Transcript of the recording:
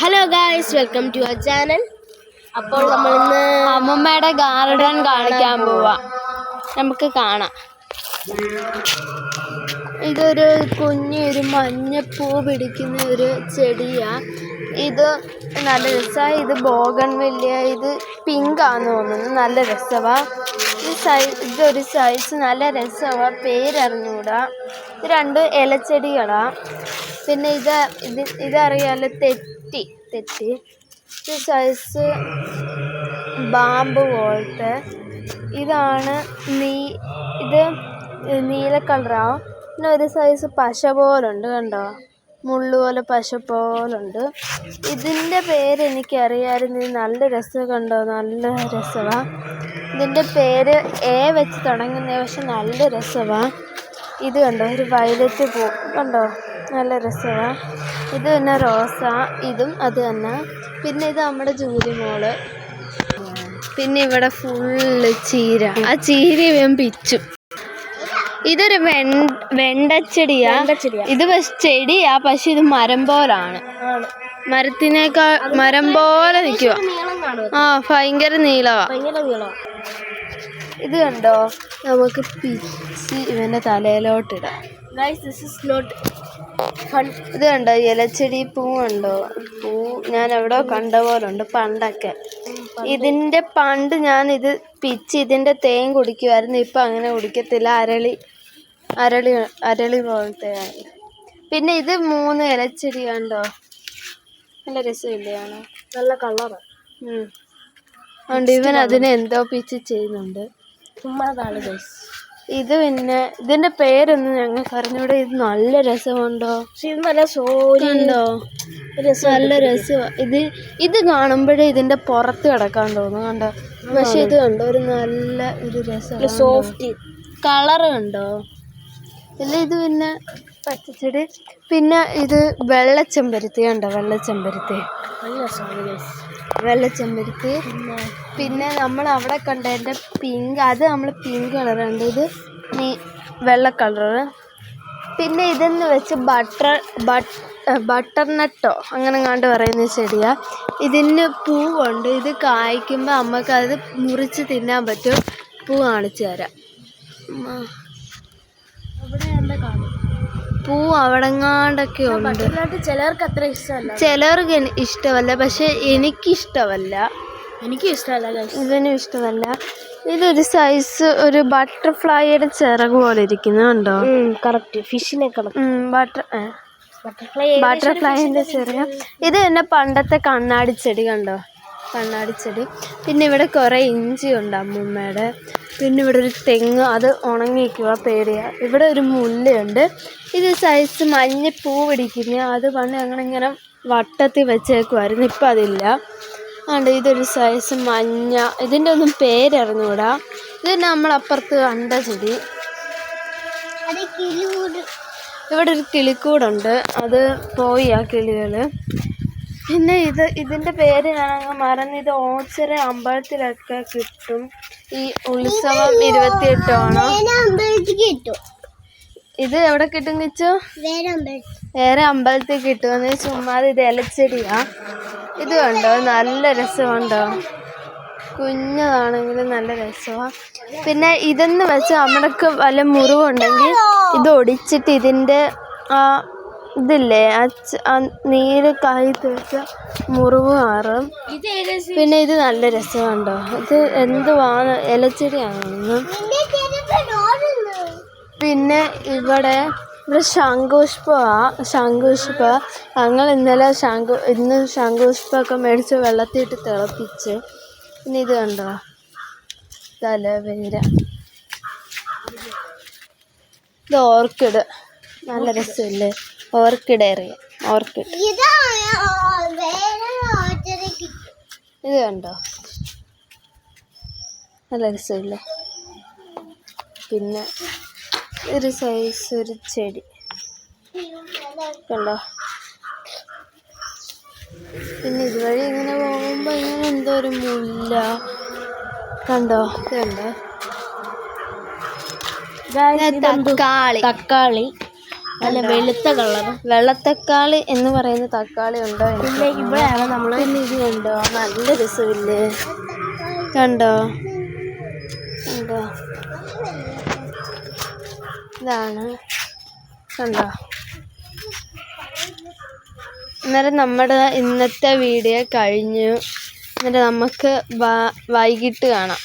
Hello guys, welcome to our channel. അപ്പോൾ നമ്മൾ ഇന്ന് അമ്മമ്മയുടെ ഗാർഡൻ കാണിക്കാൻ പോവാ. നമുക്ക് കാണാം. ഇതൊരു കുഞ്ഞൊരു മഞ്ഞപ്പൂ പിടിക്കുന്ന ഒരു ചെടിയാ. ഇത് നല്ല രസമാണ്. ഇത് ബോഗൺവില്ല, ഇത് പിങ്കാന്ന് തോന്നുന്നു. നല്ല രസമാണ്. ഇതൊരു സൈസ് നല്ല രസമാണ്. പേരറിഞ്ഞൂടാ. ഇത് രണ്ട് ഇലച്ചെടികളാ. പിന്നെ ഇതറിയാലോ, തെറ്റി ഇത് സൈസ് ബാമ്പ് പോലത്തെ. ഇതാണ് ഇത് നീല കളറാവും. പിന്നെ ഒരു സൈസ് പശ പോലുണ്ട്, കണ്ടോ, മുള്ളുപോലെ പശ പോലുണ്ട്. ഇതിൻ്റെ പേര് എനിക്കറിയാമായിരുന്നു. ഇത് നല്ല രസം, കണ്ടോ, നല്ല രസമാണ്. ഇതിൻ്റെ പേര് വെച്ച് തുടങ്ങുന്നത്, പക്ഷെ നല്ല രസമാണ്. ഇത് കണ്ടോ, ഒരു വയലറ്റ് പൂ കണ്ടോ, നല്ല രസമാണ്. ഇത് പിന്നെ റോസ, ഇതും അത് തന്നെ. പിന്നെ ഇത് നമ്മുടെ ജൂലി മോള്. പിന്നെ ഇവിടെ ഫുള്ള് ചീര. ആ ചീര ഞാൻ പിച്ചു. ഇതൊരു വെണ്ടച്ചെടിയാ. ഇത് ചെടിയാ, പക്ഷെ ഇത് മരം പോലാണ്. മരത്തിനേക്കാൾ മരം പോലെ നിൽക്കുക. ഭയങ്കര നീളവാ. ഇത് കണ്ടോ, നമുക്ക് പിച്ചി ഇവന്റെ തലയിലോട്ടിടാം. ഇത് കണ്ടോ, ഇലച്ചെടി പൂ കണ്ടോ. പൂ ഞാൻ എവിടെയോ കണ്ട പോലുണ്ട് പണ്ടൊക്കെ. ഇതിൻ്റെ പണ്ട് ഞാനിത് പിച്ചി ഇതിൻ്റെ തേൻ കുടിക്കുമായിരുന്നു. ഇപ്പം അങ്ങനെ കുടിക്കത്തില്ല. അരളി പോലത്തെ. പിന്നെ ഇത് 3 ഇലച്ചെടി കണ്ടോ, നല്ല രസമില്ലയാണോ, നല്ല കളറ്. അതുകൊണ്ട് ഇവൻ അതിനെ എന്തോ പിച്ച് ചെയ്യുന്നുണ്ട്. ഇത് പിന്നെ ഇതിന്റെ പേരൊന്നും ഞങ്ങൾക്ക് അറിഞ്ഞൂടെ. ഇത് നല്ല രസമുണ്ടോ, ഉണ്ടോ, നല്ല രസമാണ്. ഇത് കാണുമ്പോഴേ ഇതിന്റെ പുറത്ത് കിടക്കാൻ തോന്നും, കണ്ടോ. പക്ഷെ ഇത് കണ്ടോ, ഒരു നല്ല ഒരു രസം, സോഫ്റ്റ് കളറ് കണ്ടോ. പിന്നെ ഇത് പിന്നെ പച്ചച്ചെടി. പിന്നെ ഇത് വെള്ളച്ചെമ്പരുത്തി കണ്ടോ, വെള്ളച്ചെമ്പരുത്തി. പിന്നെ നമ്മൾ അവിടെ കണ്ടതിൻ്റെ പിങ്ക്, അത് നമ്മൾ പിങ്ക് കളറുണ്ട്. ഇത് വെള്ള കളറ്. പിന്നെ ഇതെന്ന് വെച്ച് ബട്ടർനട്ടോ അങ്ങനെ കണ്ട് പറയുന്ന ചെടിയാ. ഇതിന് പൂവുണ്ട്. ഇത് കായ്ക്കുമ്പോൾ നമുക്കത് മുറിച്ച് തിന്നാൻ പറ്റും. പൂ കാണിച്ചു തരാം. പൂ അവിടെങ്ങാണ്ടൊക്കെ ഉണ്ട്. ചിലർക്ക് അത്ര ഇഷ്ടമല്ല, ചിലർക്ക് ഇഷ്ടമല്ല, പക്ഷെ എനിക്കിഷ്ടമല്ല. ഇവനും ഇഷ്ടമല്ല. ഇതൊരു സൈസ് ഒരു ബട്ടർഫ്ലൈയുടെ ചിറക് പോലെ ഇരിക്കുന്നുണ്ടോ. കറക്റ്റ്, ഫിഷിനെ ബട്ടർഫ്ലൈൻ്റെ ചെറിയ. ഇത് തന്നെ പണ്ടത്തെ കണ്ണാടി ചെടി കണ്ടോ, കണ്ണാടി ചെടി. പിന്നെ ഇവിടെ കുറേ ഇഞ്ചി ഉണ്ട് അമ്മൂമ്മയുടെ. പിന്നെ ഇവിടെ ഒരു തെങ്ങ്, അത് ഉണങ്ങിക്കുക, പേടിയാ. ഇവിടെ ഒരു മുല്ലയുണ്ട്. ഇത് സൈസ് മഞ്ഞ പൂ പിടിക്കുന്ന. അത് പണ്ട് ഞങ്ങളിങ്ങനെ വട്ടത്തിൽ വെച്ചേക്കുമായിരുന്നു, ഇപ്പം അതില്ല. അതുകൊണ്ട് ഇതൊരു സൈസ് മഞ്ഞ. ഇതിൻ്റെ ഒന്നും പേരറിഞ്ഞൂടാ. ഇത് നമ്മളപ്പുറത്ത് കണ്ട ചെടി. ഇവിടെ ഒരു കിളിക്കൂടുണ്ട്, അത് പോയി ആ കിളികൾ. പിന്നെ ഇതിൻ്റെ പേര് ഞാനങ്ങ് മറന്ന്. ഇത് ഓച്ചിറ അമ്പലത്തിലൊക്കെ കിട്ടും. ഈ ഉത്സവം 28 ആണോ. ഇത് എവിടെ കിട്ടും കിച്ചു? വേറെ അമ്പലത്തിൽ കിട്ടുമെന്ന്. ചുമ്മാ ഇത് ഇലച്ചെടിയാ. ഇത് കണ്ടോ, നല്ല രസമുണ്ടോ, കുഞ്ഞതാണെങ്കിലും നല്ല രസമാണ്. പിന്നെ ഇതെന്ന് വെച്ചാൽ നമ്മുടെയൊക്കെ വല്ല മുറിവുണ്ടെങ്കിൽ ഇത് ഒടിച്ചിട്ട് ഇതിൻ്റെ ഇതില്ലേ, നീര് കൈ തേച്ച മുറിവ് മാറും. പിന്നെ ഇത് നല്ല രസമുണ്ടോ. ഇത് എന്തുവാണ്, ഇലച്ചെടിയാണെന്ന്. പിന്നെ ഇവിടെ ശംഖുപുഷ്പ. ഞങ്ങൾ ഇന്ന് ശംഖുപുഷ്പമൊക്കെ മേടിച്ച് വെള്ളത്തിയിട്ട് തിളപ്പിച്ച്. പിന്നെ ഇത് കണ്ടോ, തലവേര. ഇത് ഓർക്കിഡ്, നല്ല രസമില്ലേ, ഓർക്കിഡ് അറിയാം, ഓർക്കിഡ്. ഇത് കണ്ടോ, നല്ല രസമില്ലേ. പിന്നെ ഒരു സൈസ് ഒരു ചെടി കണ്ടോ. പിന്നെ ഇതുവഴി ഇങ്ങനെ പോകുമ്പോൾ ഇങ്ങനെ എന്തോ ഒരു മുല്ല കണ്ടോ. ഇതുണ്ടോ, തക്കാളി. നല്ല വെളുത്ത കളർ. വെള്ളത്തക്കാളി എന്ന് പറയുന്ന തക്കാളി ഉണ്ടോ? പിന്നെ ഇവിടെയാണ് നമ്മൾ പിന്നെ ഇത് കണ്ടോ, നല്ല രസമില്ലേ? കണ്ടോ കണ്ടോ, ഇതാണ് കണ്ടോ. അന്നേരം നമ്മുടെ ഇന്നത്തെ വീഡിയോ കഴിഞ്ഞു. എന്നിട്ട് നമുക്ക് വൈകിട്ട് കാണാം.